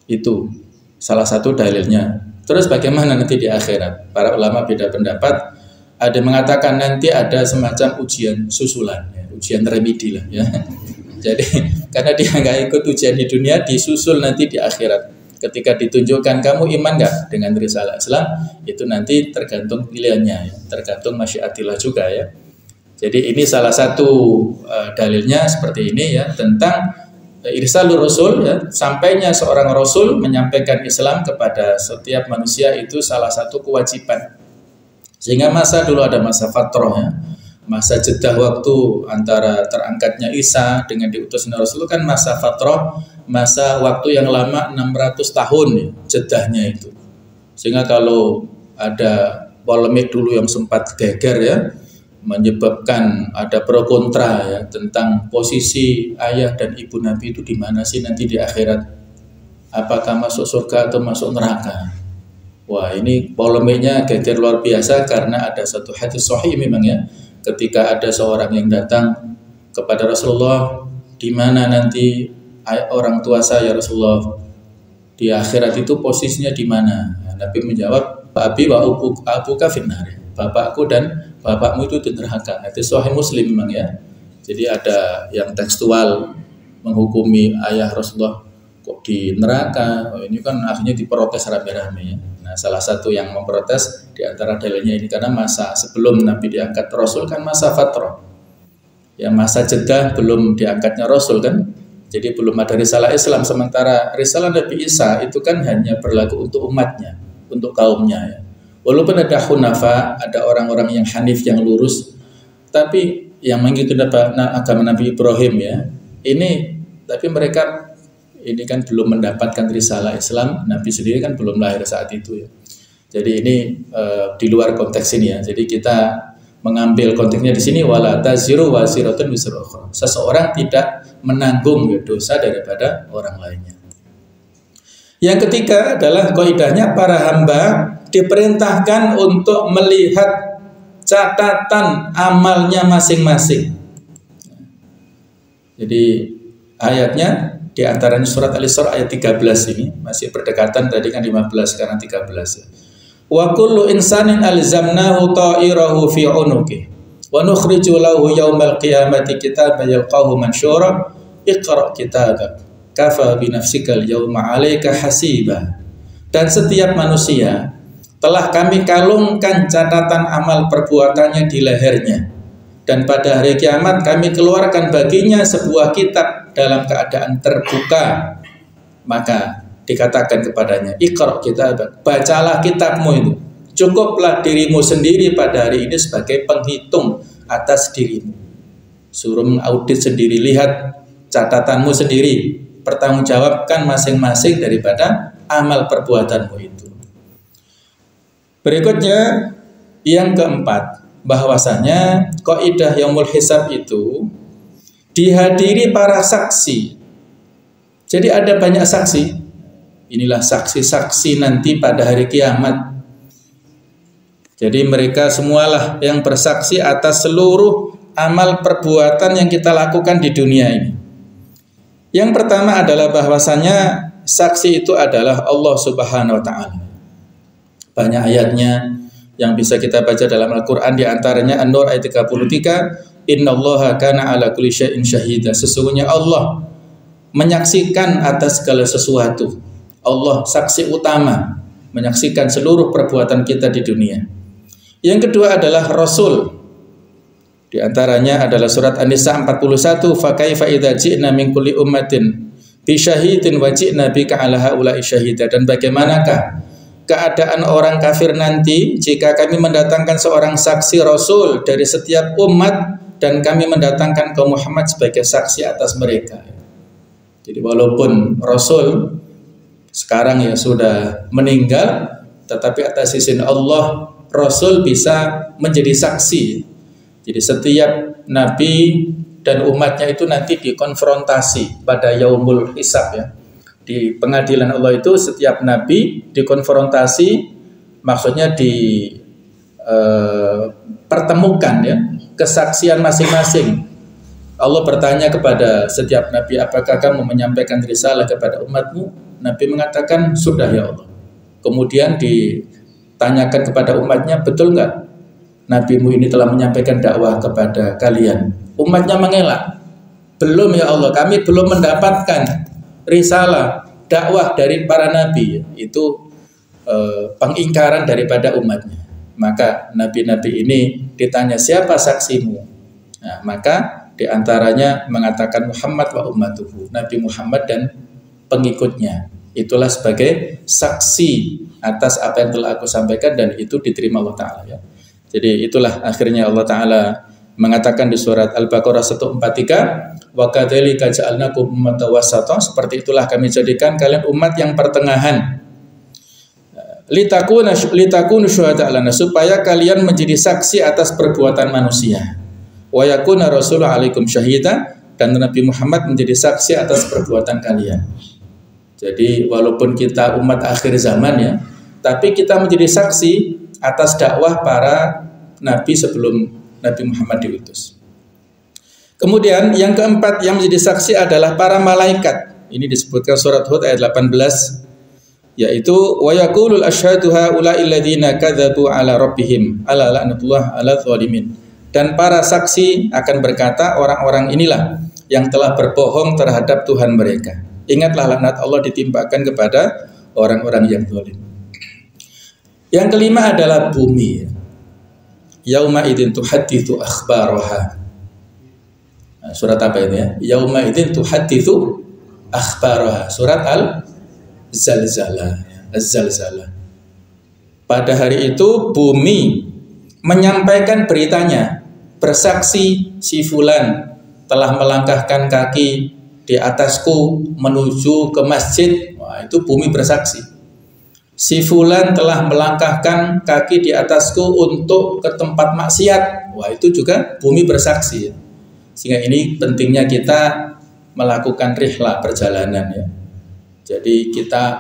S1: Itu salah satu dalilnya. Terus bagaimana nanti di akhirat? Para ulama beda pendapat. Ada yang mengatakan nanti ada semacam ujian susulan, ya, ujian remedi lah ya. Jadi karena dia nggak ikut ujian di dunia, disusul nanti di akhirat. Ketika ditunjukkan kamu iman nggak dengan risalah Islam, itu nanti tergantung pilihannya, ya. Tergantung masyiatillah juga ya. Jadi ini salah satu dalilnya seperti ini ya, tentang irsalur rasul ya, sampainya seorang rasul menyampaikan Islam kepada setiap manusia itu salah satu kewajiban. Sehingga masa dulu ada masa fatrah ya, masa jeda waktu antara terangkatnya Isa dengan diutusnya Rasul kan masa fatrah, masa waktu yang lama 600 tahun ya, jedahnya itu. Sehingga kalau ada polemik dulu yang sempat geger ya, menyebabkan ada pro kontra ya tentang posisi ayah dan ibu Nabi itu di mana sih nanti di akhirat, apakah masuk surga atau masuk neraka. Wah, ini polemiknya geger luar biasa karena ada satu hadis sahih memang ya, ketika ada seorang yang datang kepada Rasulullah, di mana nanti orang tua saya Rasulullah, di akhirat itu posisinya di mana? Nabi menjawab, Abi wa abuka finnari, bapakku dan bapakmu itu di neraka. Itu Sahih Muslim memang ya. Jadi ada yang tekstual menghukumi ayah Rasulullah kok di neraka. Ini kan akhirnya diprotes rame-rame ya. Nah, salah satu yang memprotes di antara dalilnya ini karena masa sebelum Nabi diangkat Rasul kan masa fatrah. Ya, masa jeda belum diangkatnya Rasul kan. Jadi belum ada risalah Islam, sementara risalah Nabi Isa itu kan hanya berlaku untuk umatnya, untuk kaumnya ya. Walaupun ada hunafa, ada orang-orang yang hanif, yang lurus, tapi yang mengikuti agama Nabi Ibrahim ya, ini tapi mereka ini kan belum mendapatkan risalah Islam, Nabi sendiri kan belum lahir saat itu ya. Jadi ini di luar konteks ini ya. Jadi kita mengambil konteksnya di sini, wala taziru waziratun wizra ukhra. Seseorang tidak menanggung dosa daripada orang lainnya. Yang ketiga adalah kaidahnya para hamba diperintahkan untuk melihat catatan amalnya masing-masing. Jadi ayatnya di antaranya surat Al-Isra ayat 13 ini masih berdekatan, tadi kan 15 sekarang 13 ya. Wa kullu insanin alzamnahu ta'irahu fi 'unuqi wa nukhriju lahu yaumal qiyamati kitaban yalqahu mansyura iqra kitabak kafa bi nafsikal yawma 'alaika hasiba. Dan setiap manusia telah kami kalungkan catatan amal perbuatannya di lehernya, dan pada hari kiamat kami keluarkan baginya sebuah kitab dalam keadaan terbuka. Maka dikatakan kepadanya, Iqra kitabak, bacalah kitabmu itu. Cukuplah dirimu sendiri pada hari ini sebagai penghitung atas dirimu. Suruh mengaudit sendiri, lihat catatanmu sendiri, pertanggungjawabkan masing-masing daripada amal perbuatanmu itu. Berikutnya yang keempat, bahwasanya kaidah yaumul hisab itu dihadiri para saksi. Jadi ada banyak saksi. Inilah saksi-saksi nanti pada hari kiamat. Jadi mereka semualah yang bersaksi atas seluruh amal perbuatan yang kita lakukan di dunia ini. Yang pertama adalah bahwasanya saksi itu adalah Allah Subhanahu wa taala. Banyak ayatnya yang bisa kita baca dalam Al-Qur'an, di antaranya An-Nur ayat 33, Innallaha kana ala kulli syai'in syahida. Sesungguhnya Allah menyaksikan atas segala sesuatu. Allah saksi utama, menyaksikan seluruh perbuatan kita di dunia. Yang kedua adalah Rasul. Di antaranya adalah surat An-Nisa 41, fa kaifa idza ji'na min kulli ummatin bi syahidin wa ji'na bika 'ala haula'i syahida. Dan bagaimanakah keadaan orang kafir nanti jika kami mendatangkan seorang saksi Rasul dari setiap umat dan kami mendatangkan kaum Muhammad sebagai saksi atas mereka. Jadi walaupun Rasul sekarang ya sudah meninggal, tetapi atas izin Allah Rasul bisa menjadi saksi. Jadi setiap nabi dan umatnya itu nanti dikonfrontasi pada yaumul hisab ya. Di pengadilan Allah itu setiap nabi dikonfrontasi, maksudnya pertemukan ya kesaksian masing-masing. Allah bertanya kepada setiap nabi, apakah kamu menyampaikan risalah kepada umatmu? Nabi mengatakan, sudah ya Allah. Kemudian ditanyakan kepada umatnya, betul enggak nabimu ini telah menyampaikan dakwah kepada kalian? Umatnya mengelak, belum ya Allah, kami belum mendapatkan risalah dakwah dari para nabi. Itu pengingkaran daripada umatnya. Maka nabi-nabi ini ditanya, siapa saksimu? Nah, maka diantaranya mengatakan Muhammad wa ummatuhu, Nabi Muhammad dan pengikutnya. Itulah sebagai saksi atas apa yang telah aku sampaikan, dan itu diterima Allah Ta'ala ya. Jadi itulah akhirnya Allah Ta'ala mengatakan di surat Al-Baqarah 143, wa kadzalika ja'alnakum ummatan wasata, seperti itulah kami jadikan kalian umat yang pertengahan, litakunu syuhada 'alan nas, supaya kalian menjadi saksi atas perbuatan manusia. Wa yakuna rasulun 'alaikum syahida, dan Nabi Muhammad menjadi saksi atas perbuatan kalian. Jadi walaupun kita umat akhir zaman ya, tapi kita menjadi saksi atas dakwah para nabi sebelum Nabi Muhammad diutus. Kemudian yang keempat yang menjadi saksi adalah para malaikat. Ini disebutkan surat Hud ayat 18, yaitu wa yaqulul asyhadu haula'i alladziina kadzabu 'ala rabbihim ala la'natullah 'ala dzalimin. Dan para saksi akan berkata, orang-orang inilah yang telah berbohong terhadap Tuhan mereka. Ingatlah laknat Allah ditimpakan kepada orang-orang yang zalim. Yang kelima adalah bumi. Yauma idzin tuhadditsu akhbaraha. Surat apa ini ya? Yauma idzin tuhadditsu akhbaraha. Surat Al-Zalzalah. Az-Zalzalah. Pada hari itu bumi menyampaikan beritanya, bersaksi si fulan telah melangkahkan kaki di atasku menuju ke masjid. Wah, itu bumi bersaksi. Si fulan telah melangkahkan kaki di atasku untuk ke tempat maksiat. Wah, itu juga bumi bersaksi. Sehingga ini pentingnya kita melakukan rihlah perjalanan ya. Jadi kita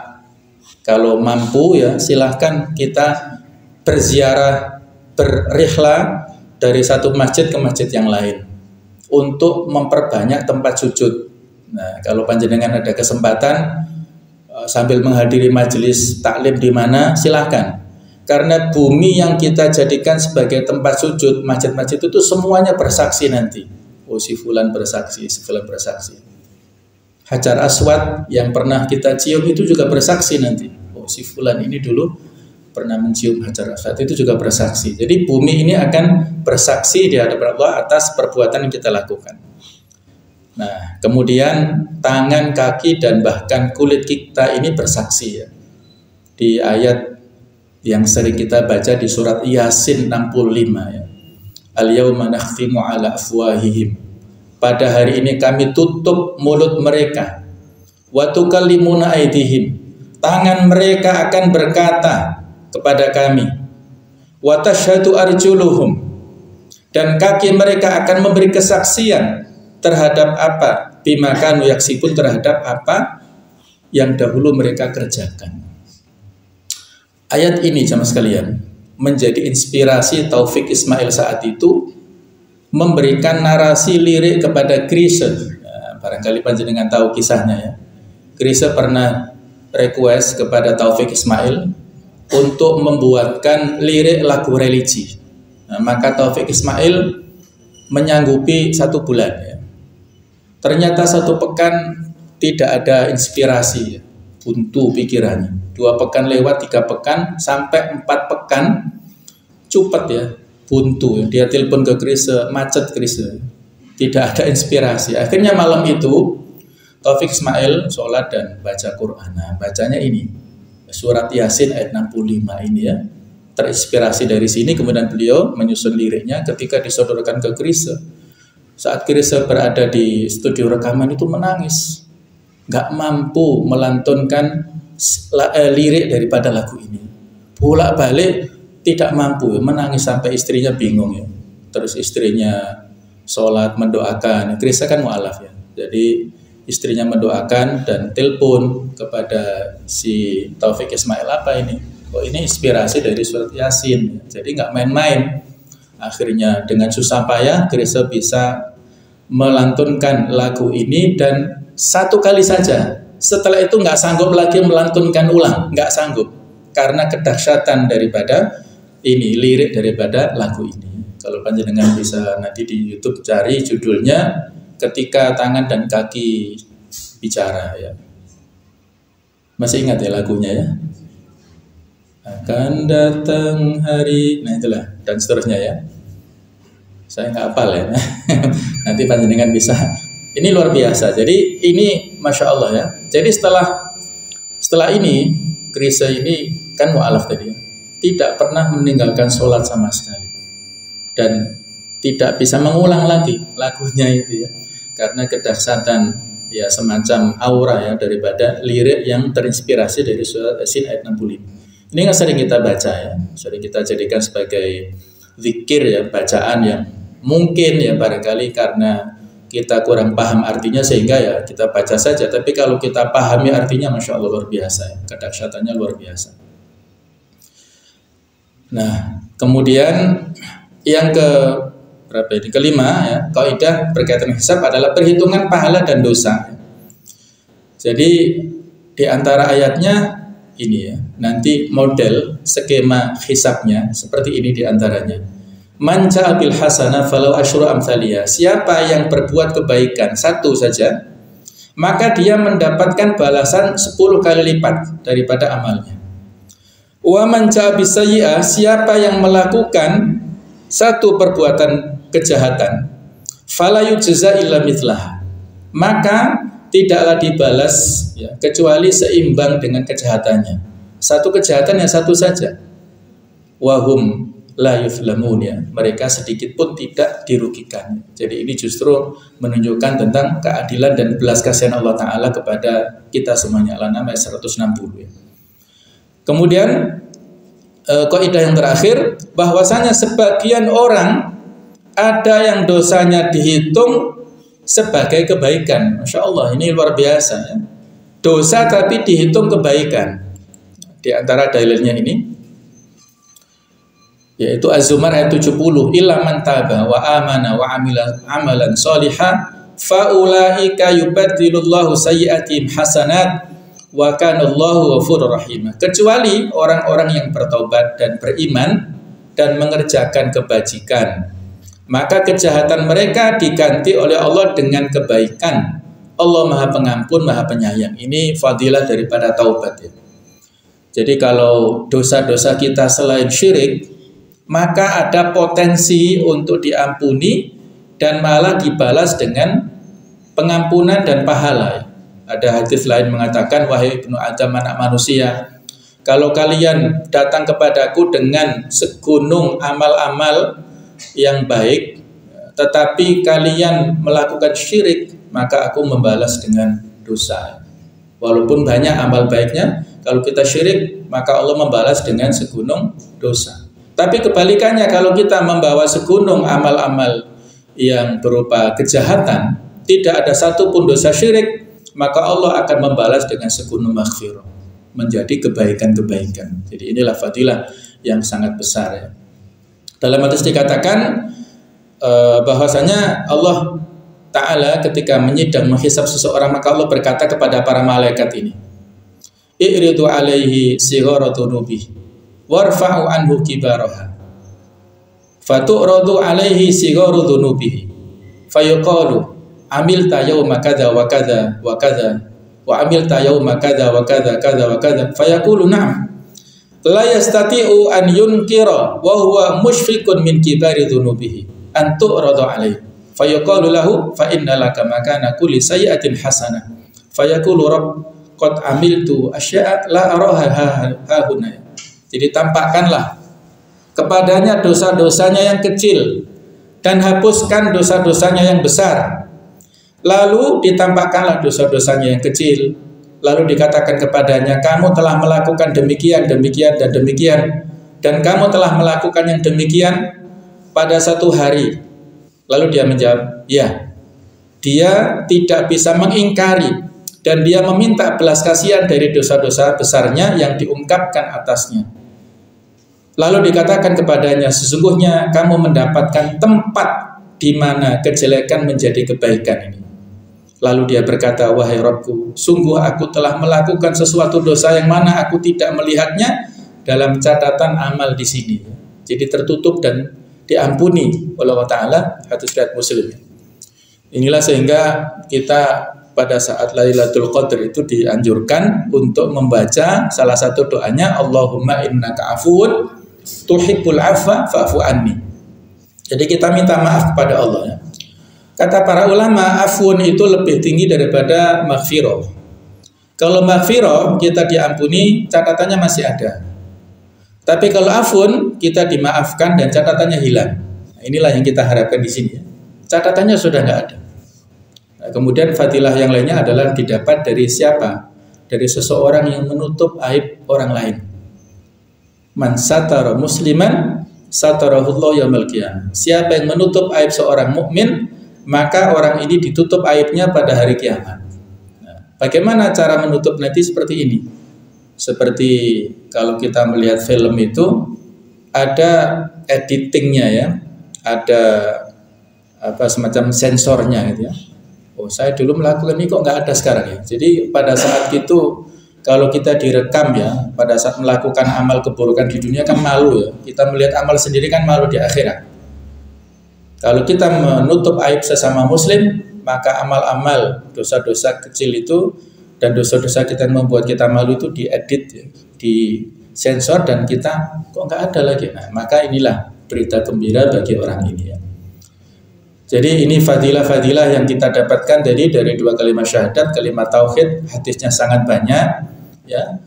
S1: kalau mampu ya silahkan kita berziarah, berrihlah dari satu masjid ke masjid yang lain untuk memperbanyak tempat sujud. Nah, kalau panjenengan ada kesempatan sambil menghadiri majelis taklim di mana, silahkan. Karena bumi yang kita jadikan sebagai tempat sujud, masjid-masjid itu semuanya bersaksi nanti. Oh, si fulan bersaksi, si fulan bersaksi. Hajar Aswad yang pernah kita cium itu juga bersaksi nanti. Oh, si fulan ini dulu pernah mencium Hajar Aswad, itu juga bersaksi. Jadi bumi ini akan bersaksi di hadapan Allah atas perbuatan yang kita lakukan. Nah, kemudian tangan, kaki, dan bahkan kulit kita ini bersaksi ya. Di ayat yang sering kita baca di surat Yasin 65 ya. Al-yawma nakhtimu ala afwahihim. Pada hari ini kami tutup mulut mereka. Wa tukallimuna aydihim. Tangan mereka akan berkata kepada kami. Wa tashhadu arjuluhum. Dan kaki mereka akan memberi kesaksian terhadap apa? Bima kanu yaksibun, terhadap apa yang dahulu mereka kerjakan. Ayat ini jamaah sekalian menjadi inspirasi Taufik Ismail saat itu memberikan narasi lirik kepada Chrisye. Ya, barangkali panjenengan tahu kisahnya ya. Chrisye pernah request kepada Taufik Ismail untuk membuatkan lirik lagu religi. Nah, maka Taufik Ismail menyanggupi 1 bulan ya. Ternyata 1 pekan tidak ada inspirasi ya. Buntu pikirannya. 2 pekan lewat, 3 pekan, sampai 4 pekan cupet ya, buntu. Dia telepon ke Chrisye, macet Chrisye, tidak ada inspirasi. Akhirnya malam itu Taufik Ismail sholat dan baca Quran. Nah, bacanya ini surat Yasin ayat 65 ini ya. Terinspirasi dari sini, kemudian beliau menyusun liriknya ketika disodorkan ke Chrisye. Saat Chrisye berada di studio rekaman itu menangis, nggak mampu melantunkan lirik daripada lagu ini. Bolak-balik tidak mampu, menangis sampai istrinya bingung ya. Terus istrinya sholat mendoakan. Chrisye kan mu'alaf ya. Jadi istrinya mendoakan dan telepon kepada si Taufik Ismail, apa ini? Oh, ini inspirasi dari surat Yasin. Jadi nggak main-main. Akhirnya dengan susah payah Chrisye bisa melantunkan lagu ini, dan 1 kali saja. Setelah itu nggak sanggup lagi melantunkan ulang, nggak sanggup karena kedahsyatan daripada ini, lirik daripada lagu ini. Kalau panjenengan bisa nanti di YouTube cari judulnya Ketika Tangan dan Kaki Bicara ya. Masih ingat ya lagunya ya? Akan datang hari, nah itulah, dan seterusnya ya. Saya nggak hafal ya. Nanti panjenengan bisa. Ini luar biasa. Jadi ini Masya Allah ya. Jadi setelah ini Chrisye ini kan mu'alaf tadi ya, tidak pernah meninggalkan sholat sama sekali, dan tidak bisa mengulang lagi lagunya itu ya, karena kedahsyatan ya, semacam aura ya daripada lirik yang terinspirasi dari surat Yasin ayat 65. Ini yang sering kita baca ya, sering kita jadikan sebagai zikir ya, bacaan yang mungkin ya barangkali karena kita kurang paham artinya sehingga ya kita baca saja, tapi kalau kita pahami artinya Masya Allah luar biasa ya, kedahsyatannya luar biasa. Nah, kemudian yang berapa ini? Kelima ya, kaidah berkaitan hisab adalah perhitungan pahala dan dosa. Jadi di antara ayatnya ini ya, nanti model skema hisabnya seperti ini di antaranya. Man ja'a bil hasanah falau asyru amsaliyah. Siapa yang berbuat kebaikan satu saja, maka dia mendapatkan balasan 10 kali lipat daripada amalnya. Wa man ja'a bis sayyi'ah, siapa yang melakukan satu perbuatan kejahatan, fala yujza illa mithlaha, maka tidaklah dibalas ya, kecuali seimbang dengan kejahatannya. Satu kejahatan yang satu saja. Wahum la yuflamun ya. Mereka sedikit pun tidak dirugikan. Jadi ini justru menunjukkan tentang keadilan dan belas kasihan Allah Ta'ala kepada kita semuanya. Al-An'am ayat 160 ya. Kemudian kaidah yang terakhir, bahwasanya sebagian orang ada yang dosanya dihitung sebagai kebaikan. Masya Allah, ini luar biasa ya. Dosa tapi dihitung kebaikan. Di antara dalilnya ini yaitu Az-Zumar ayat 70, illa man taba wa amana wa amila amalan shalihan fa ulaika yubaddilullahu sayyi'atihim hasanat wa kana Allahu ghafurur rahim. Kecuali orang-orang yang bertobat dan beriman dan mengerjakan kebajikan, maka kejahatan mereka diganti oleh Allah dengan kebaikan. Allah Maha Pengampun, Maha Penyayang. Ini fadilah daripada taubat ya. Jadi kalau dosa-dosa kita selain syirik, maka ada potensi untuk diampuni dan malah dibalas dengan pengampunan dan pahala ya. Ada hadis lain mengatakan, wahai ibnu Adam, anak manusia, kalau kalian datang kepadaku dengan segunung amal-amal yang baik, tetapi kalian melakukan syirik, maka aku membalas dengan dosa. Walaupun banyak amal baiknya, kalau kita syirik, maka Allah membalas dengan segunung dosa. Tapi kebalikannya, kalau kita membawa segunung amal-amal yang berupa kejahatan, tidak ada satupun dosa syirik, maka Allah akan membalas dengan segunung maghfirah, menjadi kebaikan-kebaikan. Jadi inilah fadilah yang sangat besar ya. Dalam hadis dikatakan bahwasanya Allah Ta'ala ketika menyidang menghisab seseorang, maka Allah berkata kepada para malaikat ini, i'ridu alaihi sighara dhunubi warfa'u anhu kibaraha fatu'radu alaihi sigharu dhunubihi fayuqalu amilta yawma kadza wa kadza wa kadza wa amilta yawma kadza wa kadza kadza wa kadza fayaqulu na'am la yastati'u an yunkira wa huwa mushfiqun min kibari dhunubihi an tu'radu alaihi fayuqalu lahu fa inna laka makana kulli sayyi'atin hasanah fayaqulu rabb qad amiltu asya'a la araha hahuna. Jadi tampakkanlah kepadanya dosa-dosanya yang kecil dan hapuskan dosa-dosanya yang besar. Lalu ditampakkanlah dosa-dosanya yang kecil. Lalu dikatakan kepadanya, kamu telah melakukan demikian, demikian, dan demikian, dan kamu telah melakukan yang demikian pada satu hari. Lalu dia menjawab, ya. Dia tidak bisa mengingkari dan dia meminta belas kasihan dari dosa-dosa besarnya yang diungkapkan atasnya. Lalu dikatakan kepadanya, sesungguhnya kamu mendapatkan tempat di mana kejelekan menjadi kebaikan ini. Lalu dia berkata, wahai Rabbku, sungguh aku telah melakukan sesuatu dosa yang mana aku tidak melihatnya dalam catatan amal di sini. Jadi tertutup dan diampuni oleh Allah Ta'ala, hadis riwayat Muslim. Inilah sehingga kita pada saat Lailatul Qadar itu dianjurkan untuk membaca salah satu doanya, Allahumma innaka afuwun tuhibbul afwa fa'fu anni. Jadi kita minta maaf kepada Allah ya. Kata para ulama, afun itu lebih tinggi daripada maghfirah. Kalau maghfirah kita diampuni, catatannya masih ada. Tapi kalau afun kita dimaafkan dan catatannya hilang. Nah, inilah yang kita harapkan di sini ya. Catatannya sudah nggak ada. Nah, kemudian fadilah yang lainnya adalah didapat dari siapa? Dari seseorang yang menutup aib orang lain. Man satara musliman satarahullahu yaumil qiyamah. Siapa yang menutup aib seorang mukmin, maka orang ini ditutup aibnya pada hari kiamat. Nah, bagaimana cara menutup nanti seperti ini? Seperti kalau kita melihat film itu ada editingnya ya, ada semacam sensornya gitu ya. Oh, saya dulu melakukan ini kok nggak ada sekarang ya. Jadi pada saat itu kalau kita direkam ya, pada saat melakukan amal keburukan di dunia kan malu ya. Kita melihat amal sendiri kan malu di akhirat. Kalau kita menutup aib sesama muslim, maka amal-amal dosa-dosa kecil itu dan dosa-dosa kita yang membuat kita malu itu diedit ya, disensor dan kita kok nggak ada lagi. Nah, maka inilah berita gembira bagi orang ini ya. Jadi ini fadilah-fadilah yang kita dapatkan dari dua kalimat syahadat, kalimat tauhid, hadisnya sangat banyak ya.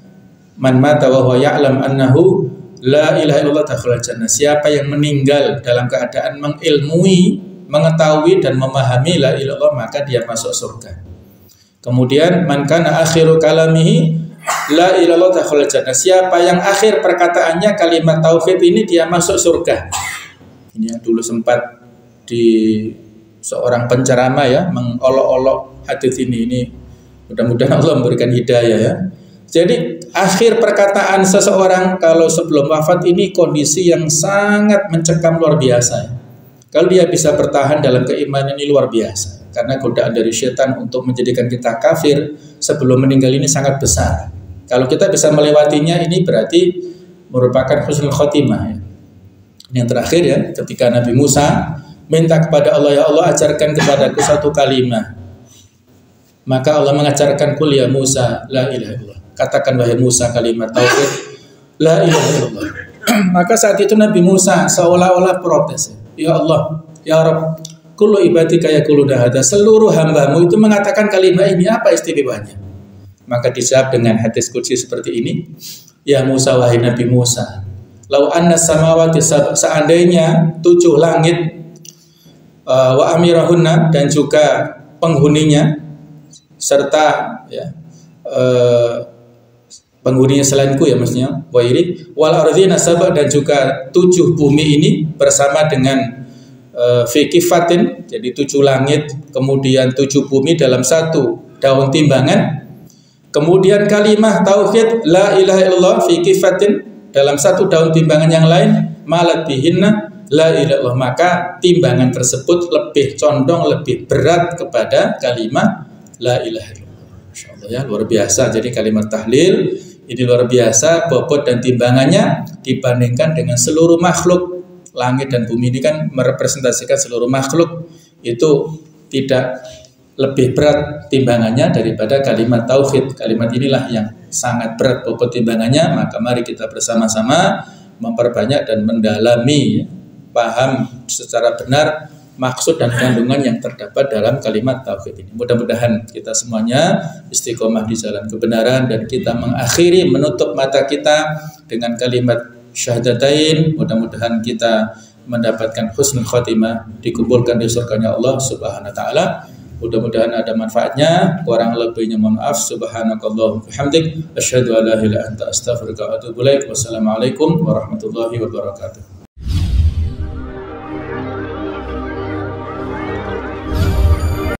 S1: Man mata wa huwa ya'lam annahu la ilaha illallah dakhala jannah. Siapa yang meninggal dalam keadaan mengilmui, mengetahui dan memahami la ilaha illallah, maka dia masuk surga. Kemudian man kana akhiru kalamihi la ilaha illallah dakhala jannah. Siapa yang akhir perkataannya kalimat tauhid ini, dia masuk surga. Ini yang dulu sempat di seorang penceramah ya mengolok-olok hadis ini mudah-mudahan Allah memberikan hidayah ya. Jadi akhir perkataan seseorang kalau sebelum wafat ini kondisi yang sangat mencekam luar biasa ya. Kalau dia bisa bertahan dalam keimanan ini luar biasa, karena godaan dari setan untuk menjadikan kita kafir sebelum meninggal ini sangat besar. Kalau kita bisa melewatinya, ini berarti merupakan husnul khotimah ya. Yang terakhir ya, ketika Nabi Musa minta kepada Allah, ya Allah ajarkan kepadaku satu kalimat. Maka Allah mengajarkan, kul ya Musa la ilaha illallah. Katakan wahai Musa kalimat tauhid la ilaha illallah. Maka saat itu Nabi Musa seolah-olah protes. Ya Allah, ya Rabb, kullu ibadika yaqulu hadza. Seluruh hambamu itu mengatakan kalimat ini, apa istimewanya? Maka dijawab dengan hadis qudsi seperti ini. Ya Musa, wahai Nabi Musa, lau anna samawati seandainya 7 langit wa amirahunna dan juga penghuninya serta ya penghuninya selainku ya maksudnya wairi wal ardhina sab'a dan juga 7 bumi ini bersama dengan fi kifatin, jadi 7 langit kemudian 7 bumi dalam 1 daun timbangan, kemudian kalimah tauhid la ilaha illallah fi kifatin dalam 1 daun timbangan yang lain, malat bihinna la ilaha illallah, maka timbangan tersebut lebih condong, lebih berat kepada kalimat la ilaha illallah. Masyaallah ya, luar biasa. Jadi kalimat tahlil ini luar biasa bobot dan timbangannya dibandingkan dengan seluruh makhluk. Langit dan bumi ini kan merepresentasikan seluruh makhluk, itu tidak lebih berat timbangannya daripada kalimat tauhid. Kalimat inilah yang sangat berat bobot timbangannya. Maka mari kita bersama-sama memperbanyak dan mendalami, paham secara benar maksud dan kandungan yang terdapat dalam kalimat tauhid ini. Mudah-mudahan kita semuanya istiqomah di jalan kebenaran dan kita mengakhiri, menutup mata kita dengan kalimat syahadatain. Mudah-mudahan kita mendapatkan husnul khotimah, dikumpulkan di surganya Allah Subhanahu wa taala. Mudah-mudahan ada manfaatnya. Kurang lebihnya mohon maaf. Subhanakallah bihamdik asyhadu an la ilaha illa anta astaghfiruka wa atubu ilaik. Wassalamualaikum warahmatullahi wabarakatuh.